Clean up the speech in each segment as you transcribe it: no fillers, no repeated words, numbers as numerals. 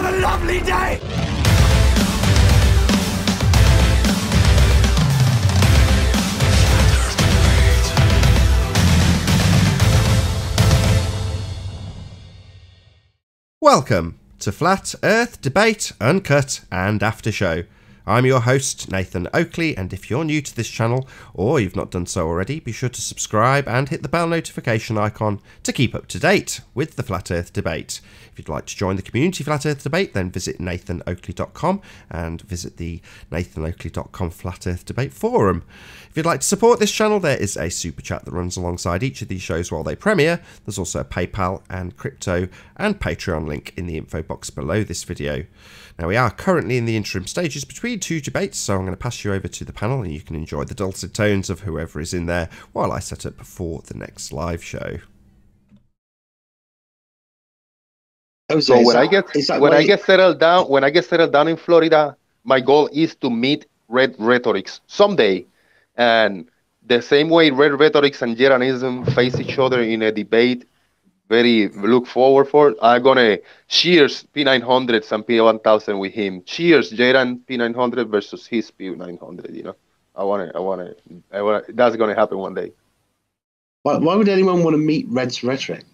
What a lovely day! Welcome to Flat Earth Debate Uncut and After Show. I'm your host, Nathan Oakley, and if you're new to this channel, or you've not done so already, be sure to subscribe and hit the bell notification icon to keep up to date with the Flat Earth Debate. If you'd like to join the community Flat Earth Debate, then visit nathanoakley.com and visit the nathanoakley.com Flat Earth Debate forum. If you'd like to support this channel, there is a super chat that runs alongside each of these shows while they premiere. There's also a PayPal and crypto and Patreon link in the info box below this video. Now, we are currently in the interim stages between two debates, so I'm going to pass you over to the panel and you can enjoy the dulcet tones of whoever is in there while I set up for the next live show. So when I get settled down in Florida, my goal is to meet red rhetorics someday. And the same way red rhetorics and Jeranism face each other in a debate, very look forward for. I'm gonna cheers P900s and P1000 with him. Cheers Jeran P900 versus his P900. You know, I wanna. That's gonna happen one day. Why would anyone want to meet Red's rhetoric?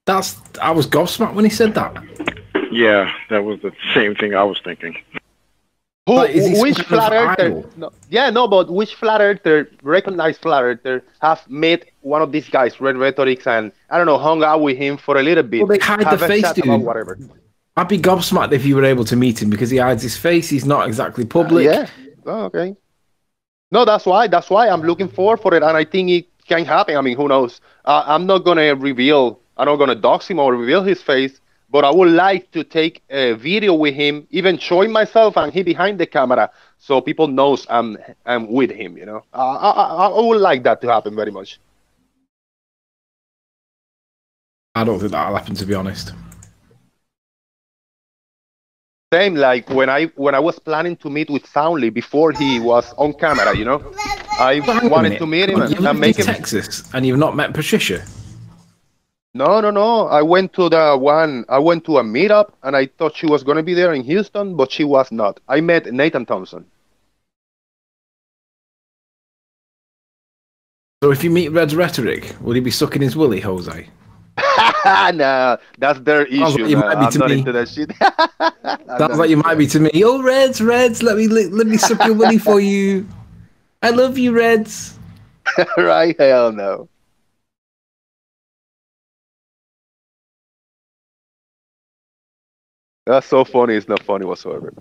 I was gobsmacked when he said that. Yeah, that was the same thing I was thinking. Which flat earther? But which flat earther, recognized flat earther, have met one of these guys, red rhetorics, and I don't know, hung out with him for a little bit? Well, they hide the face, dude. Whatever. I'd be gobsmacked if you were able to meet him because he hides his face. He's not exactly public. Yeah. Oh, okay. No, that's why I'm looking forward for it, and I think it can happen. I mean, who knows? I'm not gonna dox him or reveal his face. But I would like to take a video with him, even showing myself and he behind the camera, so people knows I'm with him. You know, I would like that to happen very much. I don't think that'll happen, to be honest. Same like when I was planning to meet with Soundly before he was on camera. You know, I wanted to meet him and make him. Texas, and you've not met Patricia. No. I went to a meetup and I thought she was going to be there in Houston, but she was not. I met Nathan Thompson. So if you meet Red's rhetoric, will he be sucking his willy, Jose? Nah, that's their issue. I'm not into that shit. Sounds like you might be to me. Oh, Reds, let me suck your willy for you. I love you, Reds. Right? Hell no. That's so funny. It's not funny whatsoever.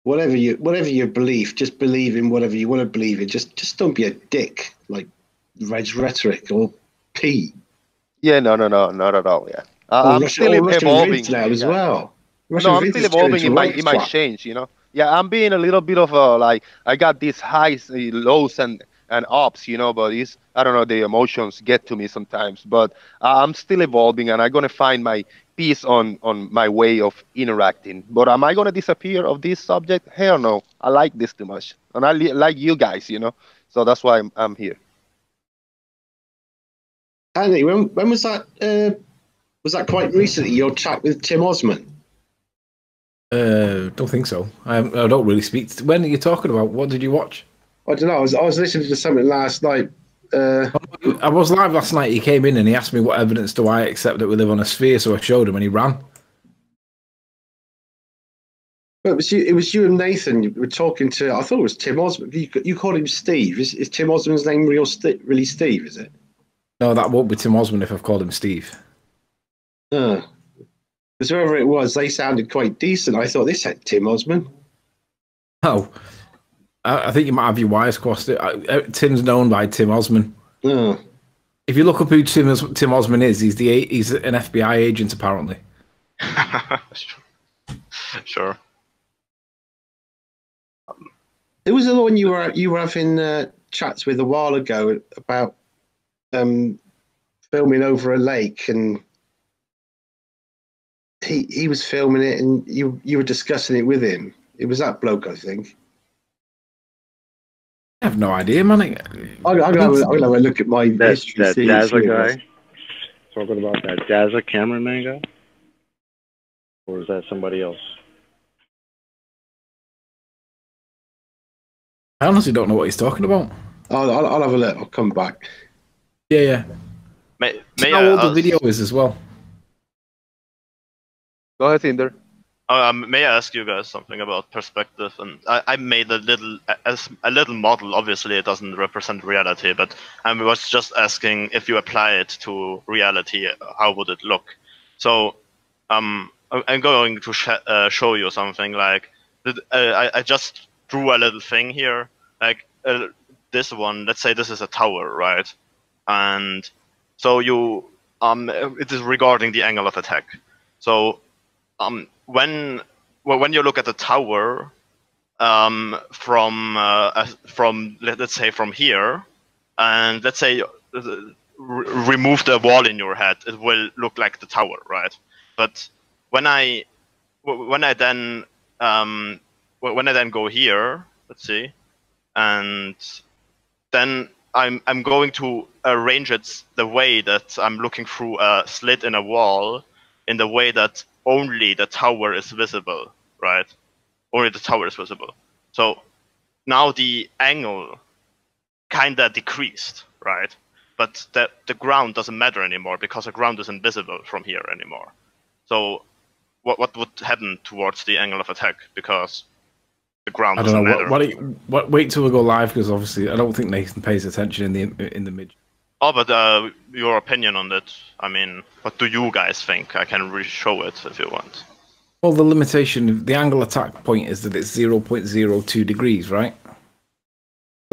Whatever your belief, just believe in whatever you want to believe in. Just don't be a dick like Red's rhetoric or P. Yeah, no, not at all. Yeah, I'm still evolving now as well. I'm still evolving in my change. You know. Yeah, I'm being a little bit of a like I got these highs, lows, and ups, you know, but I don't know, the emotions get to me sometimes, but I'm still evolving and I'm going to find my peace on my way of interacting. But am I going to disappear of this subject? Hell no. I like this too much. And I like you guys, you know, so that's why I'm here. Andy, when was that? Was that quite recently, your chat with Tim Osman? Don't think so. I don't really speak. When are you talking about? What did you watch? I don't know. I was listening to something last night. I was live last night. He came in and he asked me what evidence do I accept that we live on a sphere. So I showed him and he ran. Well, it was you and Nathan. You were talking to. I thought it was Tim Osman. You called him Steve. Is Tim Osman's name really Steve? Is it? No, that won't be Tim Osman if I've called him Steve. Because whoever it was, they sounded quite decent. I thought this had Tim Osman. Oh. I think you might have your wires crossed. Tim's known by Tim Osman. Oh. If you look up who Tim Osman is, he's an FBI agent apparently. Sure. There was another one you were having chats with a while ago about filming over a lake, and he was filming it, and you were discussing it with him. It was that bloke, I think. I have no idea, man. I'm gonna have a look at my history. That Dazzler guy talking about that Dazzler cameraman guy, or is that somebody else? I honestly don't know what he's talking about. I'll have a look. I'll come back. Yeah. May how old the video is as well. Go ahead, Cinder. May I ask you guys something about perspective? And I made a little model. Obviously, it doesn't represent reality, but I was just asking if you apply it to reality, how would it look? So, I'm going to show you something. Like, I just drew a little thing here, like this one. Let's say this is a tower, right? And so you, it is regarding the angle of attack. So, when you look at the tower from let's say from here, and let's say remove the wall in your head, it will look like the tower, right? But when I then go here, let's see, and then I'm going to arrange it the way that I'm looking through a slit in a wall, in the way that only the tower is visible, right? Only the tower is visible. So now the angle kinda decreased, right? But the ground doesn't matter anymore because the ground isn't visible from here anymore. So what would happen towards the angle of attack, because the ground doesn't matter? Wait till we go live, because obviously I don't think Nathan pays attention in the mid. Oh, but your opinion on that, I mean, what do you guys think? I can re-show it if you want. Well, the limitation, the angle attack point is that it's 0.02 degrees, right?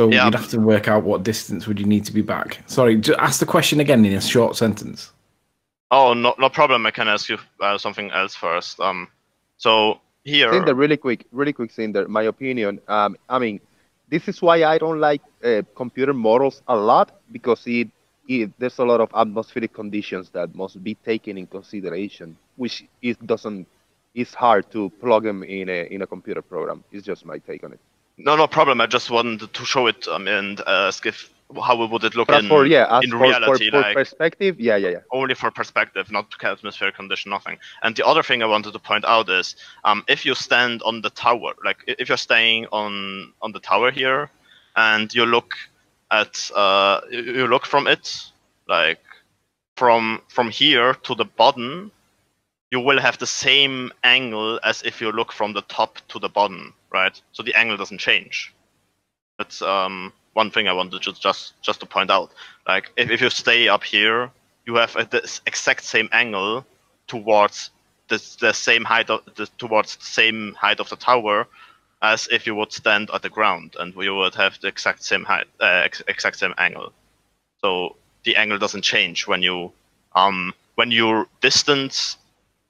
So you'd have to work out what distance would you need to be back. Sorry, just ask the question again in a short sentence. Oh, no problem. I can ask you something else first. So here... Cinder, really quick, Cinder, my opinion. I mean, this is why I don't like computer models a lot, because there's a lot of atmospheric conditions that must be taken in consideration, which it's hard to plug them in a computer program. It's just my take on it. No problem. I just wanted to show it and ask how would it look in reality, for perspective. Yeah. Only for perspective, not atmospheric condition, nothing. And the other thing I wanted to point out is, if you stand on the tower, like if you're staying on the tower here, and you look at you look from it, like from here to the bottom, you will have the same angle as if you look from the top to the bottom, right? So the angle doesn't change. That's one thing I wanted just to point out. Like if you stay up here, you have the exact same angle towards the same height of towards the same height of the tower as if you would stand at the ground, and you would have the exact same height, exact same angle. So the angle doesn't change when you when your distance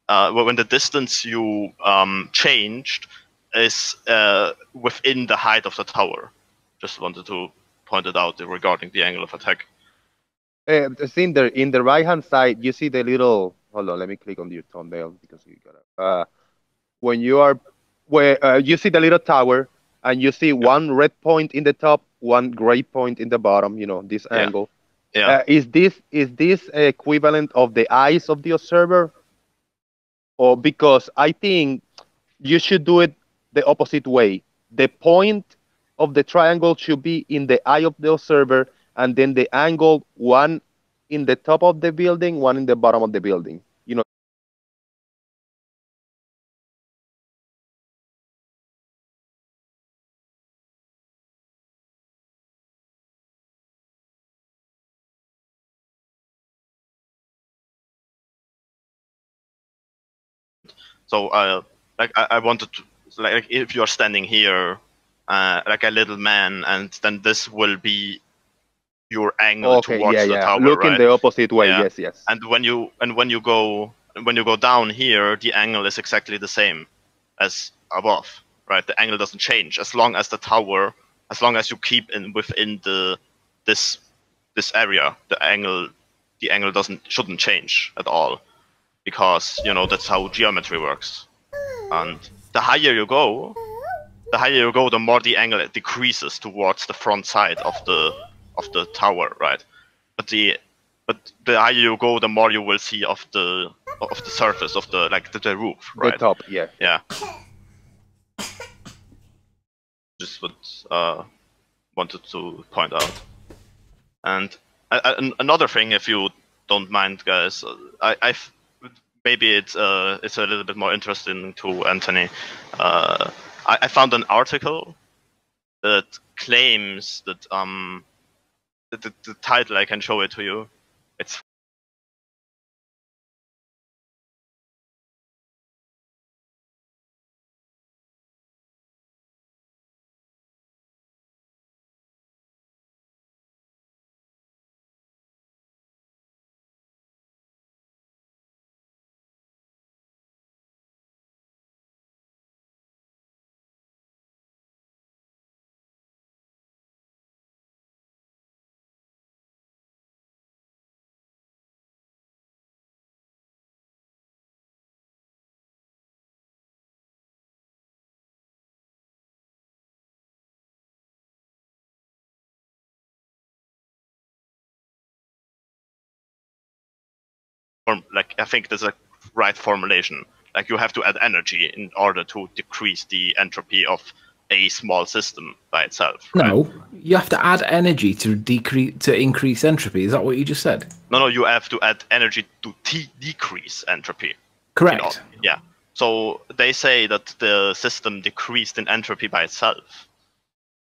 when the distance you changed is within the height of the tower. Just wanted to point it out regarding the angle of attack. In the right hand side, you see the little. Hold on, let me click on your thumbnail because you gotta. When you are where you see the little tower, and you see one red point in the top, one gray point in the bottom. You know this angle. Yeah. Is this equivalent of the eyes of the observer? Or because I think you should do it the opposite way. The point of the triangle should be in the eye of the observer, and then the angle, one in the top of the building, one in the bottom of the building. You know. So like I wanted to, like if you're standing here like a little man, and then this will be your angle towards the tower, looking right? the opposite way. Yes. And when you go down here, the angle is exactly the same as above, right? The angle doesn't change as long as the tower, as long as you keep within this area, the angle shouldn't change at all, because you know that's how geometry works. And the higher you go, the higher you go, the more the angle decreases towards the front side of the tower, right? But the higher you go, the more you will see of the surface of the roof, right? The top, yeah. Yeah. Just what wanted to point out. And another thing, if you don't mind, guys, maybe it's a little bit more interesting to Anthony. I found an article that claims that the title, I can show it to you. It's like, I think there's a right formulation. Like, you have to add energy in order to decrease the entropy of a small system by itself, right? No, you have to add energy to increase entropy. Is that what you just said? No, you have to add energy to decrease entropy. Correct. Yeah. So they say that the system decreased in entropy by itself.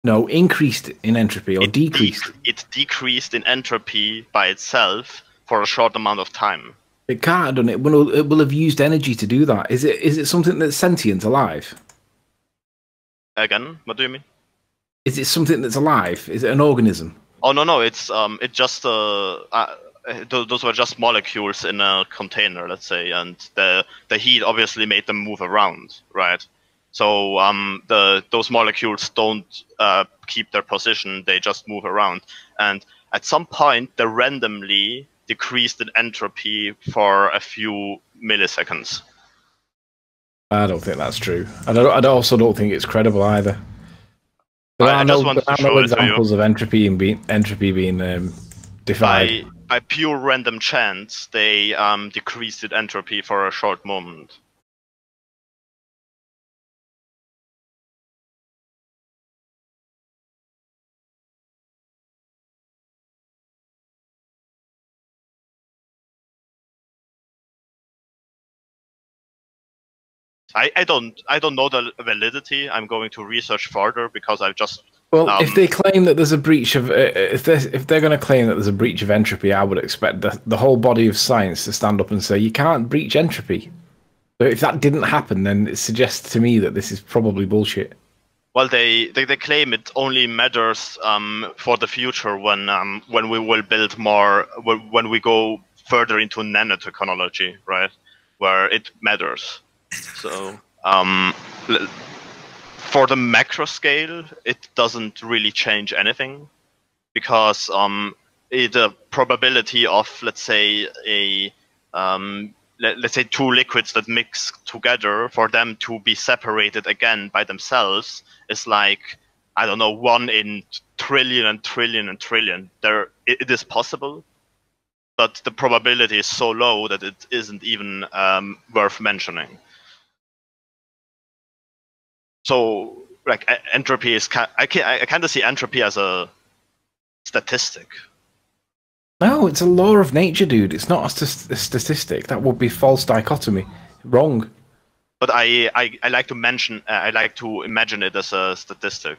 No, increased in entropy or decreased. It decreased in entropy by itself for a short amount of time. It can't have done it. It will have used energy to do that. Is it something that's sentient, alive? Again, what do you mean? Is it something that's alive? Is it an organism? Oh no, it's it just those were just molecules in a container, let's say, and the heat obviously made them move around, right? So those molecules don't keep their position; they just move around, and at some point they randomly decreased in entropy for a few milliseconds. I don't think that's true. I also don't think it's credible either. I just wanted to show it to you. Examples of entropy being defied. By pure random chance, they decreased in entropy for a short moment. I don't know the validity. I'm going to research further because I've just. Well, if they claim that there's a breach of, if they're going to claim that there's a breach of entropy, I would expect the whole body of science to stand up and say you can't breach entropy. So if that didn't happen, then it suggests to me that this is probably bullshit. Well, they claim it only matters for the future when we will build more, when we go further into nanotechnology, right, where it matters. So for the macro scale, it doesn't really change anything because the probability of, let's say, let's say two liquids that mix together, for them to be separated again by themselves is like, I don't know, 1 in trillion and trillion and trillion. It is possible, but the probability is so low that it isn't even worth mentioning. So, like, entropy is I kind of see entropy as a statistic. No, it's a law of nature, dude. It's not a statistic. That would be false dichotomy. Wrong. But I like to mention, I like to imagine it as a statistic.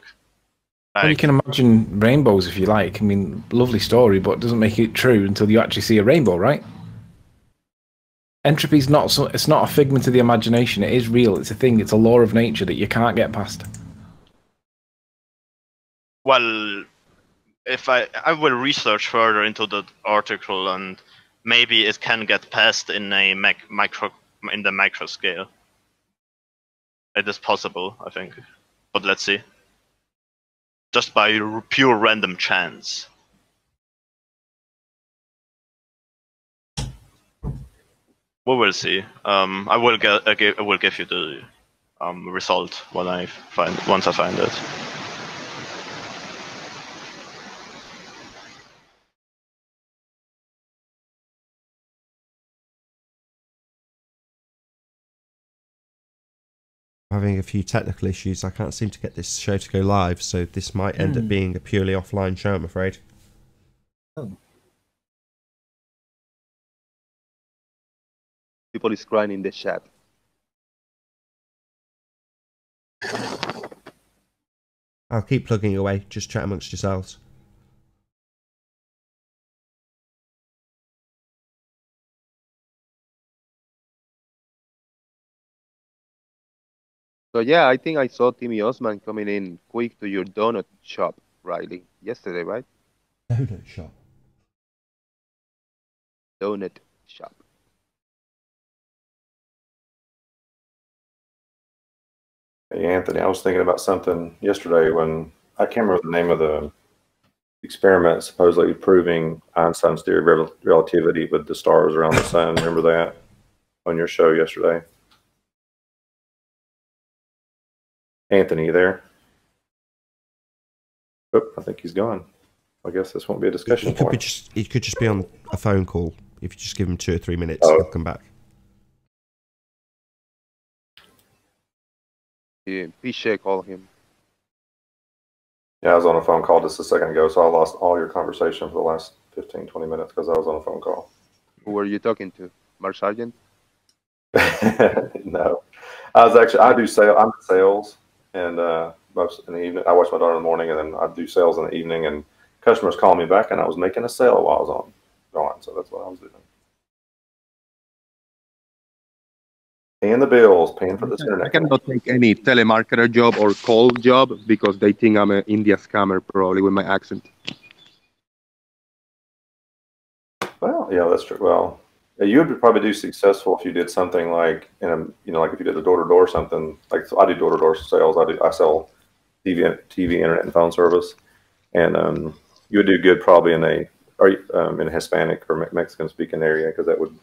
Like, well, you can imagine rainbows if you like. I mean, lovely story, but it doesn't make it true until you actually see a rainbow, right? Entropy is not it's not a figment of the imagination. It is real. It's a thing. It's a law of nature that you can't get past. Well, if I will research further into the article, and maybe it can get past in a in the micro scale. It is possible, I think, but let's see. Just by pure random chance. We will see. I will give you the result once I find it. Having a few technical issues. I can't seem to get this show to go live, so this might end up being a purely offline show, I'm afraid. Oh. People is crying in the chat. I'll keep plugging away. Just chat amongst yourselves. So yeah, I think I saw Timmy Osman coming in quick to your donut shop, Riley, yesterday, right? Donut shop. Donut shop. Hey, Anthony, I was thinking about something yesterday when I can't remember the name of the experiment supposedly proving Einstein's theory of relativity with the stars around the sun. Remember that on your show yesterday? Anthony, you there? Oh, I think he's gone. I guess this won't be a discussion point. He could just be on a phone call. If you just give him 2 or 3 minutes, Oh. he'll come back. Yeah, Piche call him. Yeah, I was on a phone call just a second ago, so I lost all your conversation for the last 15, 20 minutes because I was on a phone call. Who were you talking to? Mark Sargent? No, I do sales. I'm in sales, and most in the evening I watch my daughter in the morning, and then I do sales in the evening. And customers call me back, and I was making a sale while I was gone, so that's what I was doing. Paying the bills, paying for this internet. I cannot take any telemarketer job or call job because they think I'm an India scammer, probably with my accent. Well, yeah, that's true. Well, yeah, you would probably do successful if you did something like like if you did a door-to-door or something. Like, so I do door-to-door sales. I sell TV, internet, and phone service, and you would do good probably in a Hispanic or Mexican speaking area, because that would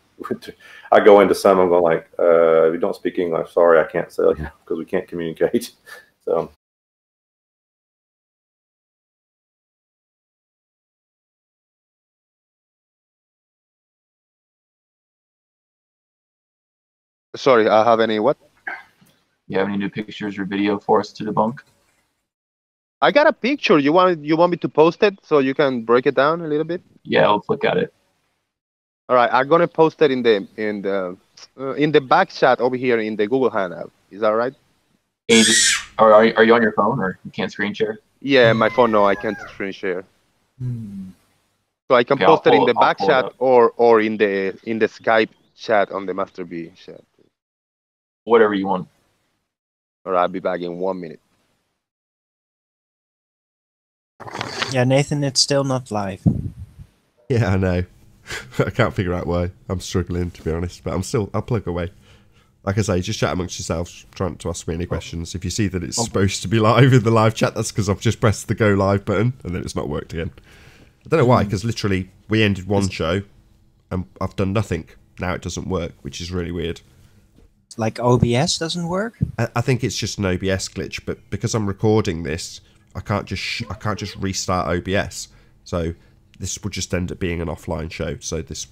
I go into some, I'm going like, if you don't speak English, sorry, I can't sell you because we can't communicate. So. Sorry, I have any what? You have any new pictures or video for us to debunk? I got a picture. You want me to post it so you can break it down a little bit? Yeah, I'll look at it. All right, I'm gonna post it in the back chat over here in the Google Hangout. Is that right? Are you on your phone, or you can't screen share? Yeah, my phone. No, I can't screen share. So I can Okay, post it in the I'll back pull it chat up. or in the Skype chat on the Master B chat. Whatever you want. All right, I'll be back in 1 minute. Yeah, Nathan, it's still not live. Yeah, I know. I can't figure out why. I'm struggling, to be honest, but I'll plug away. Like I say, just chat amongst yourselves, trying to ask me any questions. If you see that it's supposed to be live in the live chat, that's because I've just pressed the go live button and then it's not worked again. I don't know why, because literally we ended one show and I've done nothing. Now it doesn't work, which is really weird. Like OBS doesn't work? I think it's just an OBS glitch, but because I'm recording this, I can't just restart OBS. So this will just end up being an offline show. So it's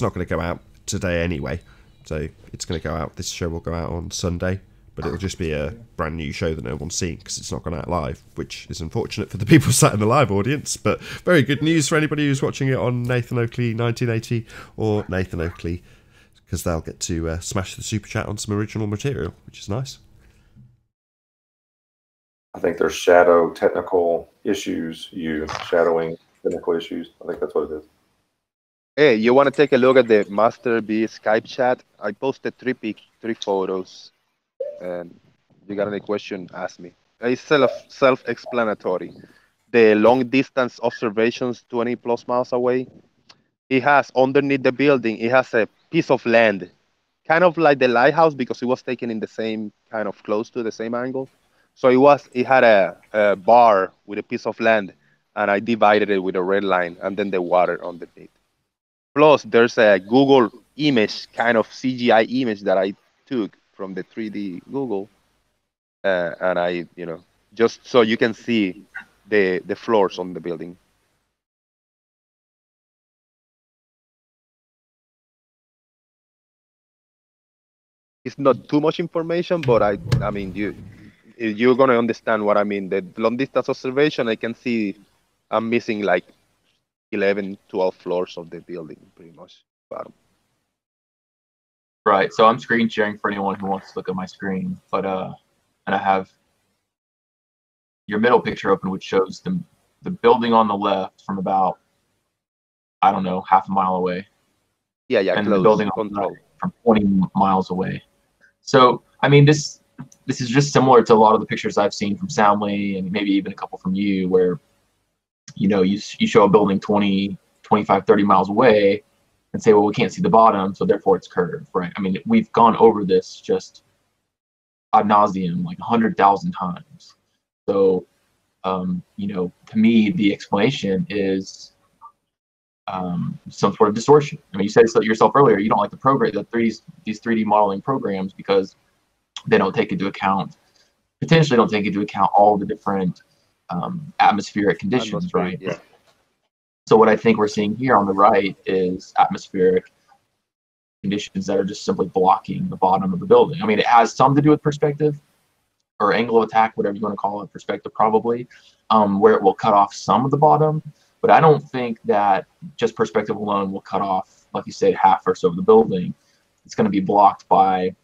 not going to go out today anyway. So it's going to go out. This show will go out on Sunday, but it'll just be a brand new show that no one's seen because it's not gone out live, which is unfortunate for the people sat in the live audience, but very good news for anybody who's watching it on Nathan Oakley 1980 or Nathan Oakley, because they'll get to smash the super chat on some original material, which is nice. I think there's shadowing technical issues. I think that's what it is. Hey, you want to take a look at the Master B Skype chat? I posted 3 photos, and you got any question, ask me. It's self-explanatory. The long distance observations 20 plus miles away, it has underneath the building, it has a piece of land, kind of like the lighthouse, because it was taken in the same kind of close to the same angle. So it had a bar with a piece of land, and I divided it with a red line, and then the water underneath. Plus, there's a Google image, kind of CGI image that I took from the 3D Google, and I, just so you can see the floors on the building. It's not too much information, but I mean, you're gonna understand what I mean. The long distance observation, I can see I'm missing like 11, 12 floors of the building, pretty much. Bottom. Right. So I'm screen sharing for anyone who wants to look at my screen, but and I have your middle picture open, which shows the building on the left from about, I don't know, half a mile away. Yeah, and close. the building on the right from 20 miles away. So I mean, this is just similar to a lot of the pictures I've seen from Soundly and maybe even a couple from you, where you show a building 20, 25, 30 miles away and say, well, we can't see the bottom, so therefore it's curved, right? I mean, we've gone over this just ad nauseum like 100,000 times. So, to me, the explanation is some sort of distortion. I mean, you said it yourself earlier, you don't like the program, these 3D modeling programs, because they don't take into account, potentially don't take into account all the different atmospheric conditions, right? Yeah. So what I think we're seeing here on the right is atmospheric conditions that are just simply blocking the bottom of the building. I mean, it has some to do with perspective or angle of attack, whatever you want to call it, perspective probably, where it will cut off some of the bottom. But I don't think that just perspective alone will cut off, like you said, half or so of the building. It's going to be blocked by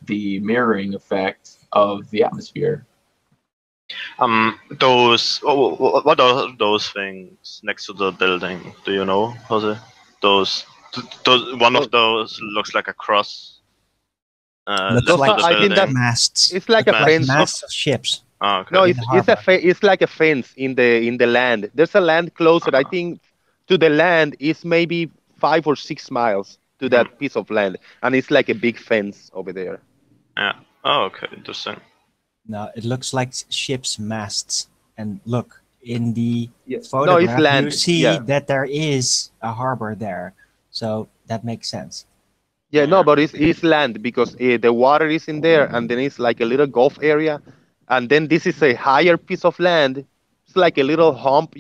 the mirroring effect of the atmosphere. What are those things next to the building? Do you know, Jose? One of those looks like a cross. Looks like I think that masts. It's like a fence. Masts of ships. Oh, okay. No, it's like a fence in the land. There's a land closer. I think to the land is maybe 5 or 6 miles to that piece of land, and it's like a big fence over there. Yeah. Oh, okay. Interesting. No, it looks like ships' masts. And look, in the it's photograph, land. you see that there is a harbor there. So that makes sense. Yeah, no, but it's land because the water is in there, and then it's like a little Gulf area, and then this is a higher piece of land. It's like a little hump,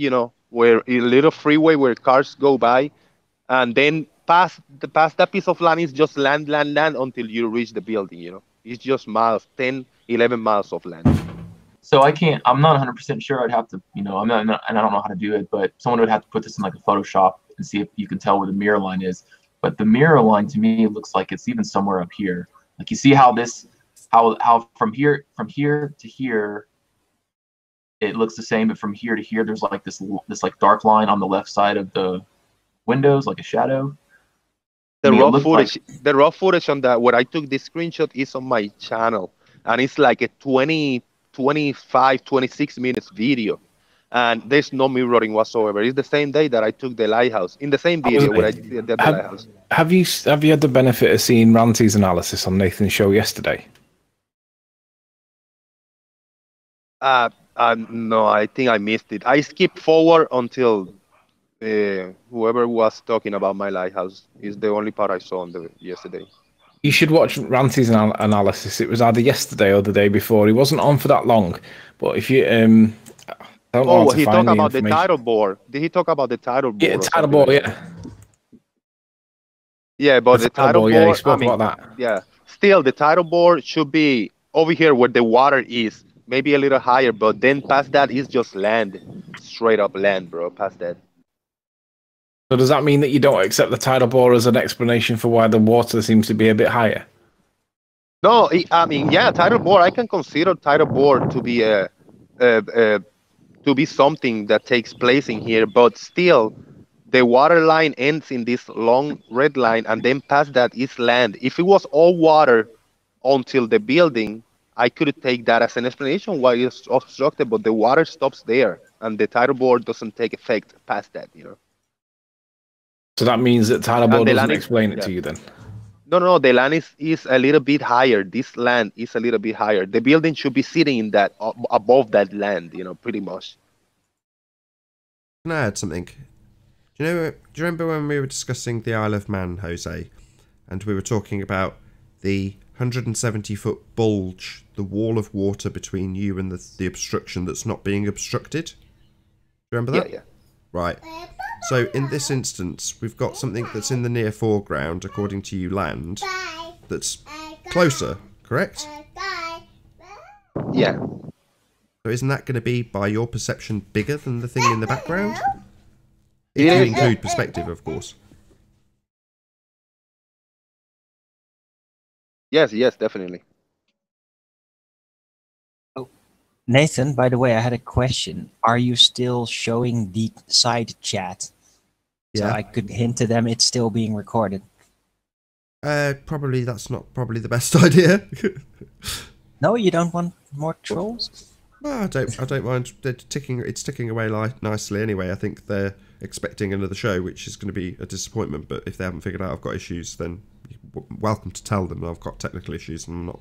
where a little freeway where cars go by, and then past that piece of land is just land until you reach the building. It's just miles, 10, 11 miles of land. So I'm not 100% sure. I'd have to, and I don't know how to do it, but someone would have to put this in like a Photoshop and see if you can tell where the mirror line is. But the mirror line to me looks like it's even somewhere up here. Like you see how from here to here, it looks the same, but from here to here, there's like this like dark line on the left side of the windows, like a shadow. The raw footage on that, where I took this screenshot, is on my channel, and it's like a 20, 25, 26 minutes video, and there's no mirroring whatsoever. It's the same day that I took the lighthouse, in the same video where I did the lighthouse. Have you had the benefit of seeing Ranty's analysis on Nathan's show yesterday? No, I think I missed it. I skipped forward until whoever was talking about my lighthouse is the only part I saw yesterday. You should watch Ranty's analysis. It was either yesterday or the day before. He wasn't on for that long, but if you he talked about the title board. Did he talk about the title board? Yeah, title board. Yeah. Yeah, but the title board. Yeah, he spoke about that. Yeah. Still, the title board should be over here where the water is, maybe a little higher, but then past that is just land, straight up land, bro. Past that. So does that mean that you don't accept the tidal bore as an explanation for why the water seems to be a bit higher? No, I mean, yeah, tidal bore. I can consider tidal bore to be something that takes place in here, but still, the water line ends in this long red line, and then past that is land. If it was all water until the building, I could take that as an explanation why it's obstructed, but the water stops there, and the tidal bore doesn't take effect past that, So that means that tidal bore doesn't explain it to you then? No, the land is a little bit higher. This land is a little bit higher. The building should be sitting in that, above that land, pretty much. Can I add something? Do you remember when we were discussing the Isle of Man, Jose, and we were talking about the 170-foot bulge, the wall of water between you and the obstruction that's not being obstructed. Do you remember that? Yeah. Right. So in this instance, we've got something that's in the near foreground, according to you, land, that's closer, correct? Yeah. So isn't that going to be, by your perception, bigger than the thing in the background? If you include perspective, of course. Yes, definitely. Oh, Nathan, by the way, I had a question. Are you still showing the side chat? Yeah. So I could hint to them it's still being recorded. Probably that's not probably the best idea. No, you don't want more trolls? Well, I don't mind. It's ticking away nicely anyway. I think they're expecting another show, which is going to be a disappointment. But if they haven't figured out I've got issues, then you're welcome to tell them I've got technical issues and I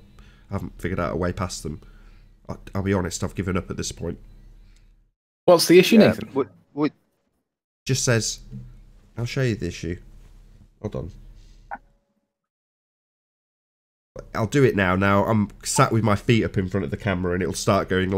haven't figured out a way past them. I'll be honest, I've given up at this point. What's the issue, Nathan? Just says, I'll show you the issue. Hold on. I'll do it now. Now I'm sat with my feet up in front of the camera and it'll start going live.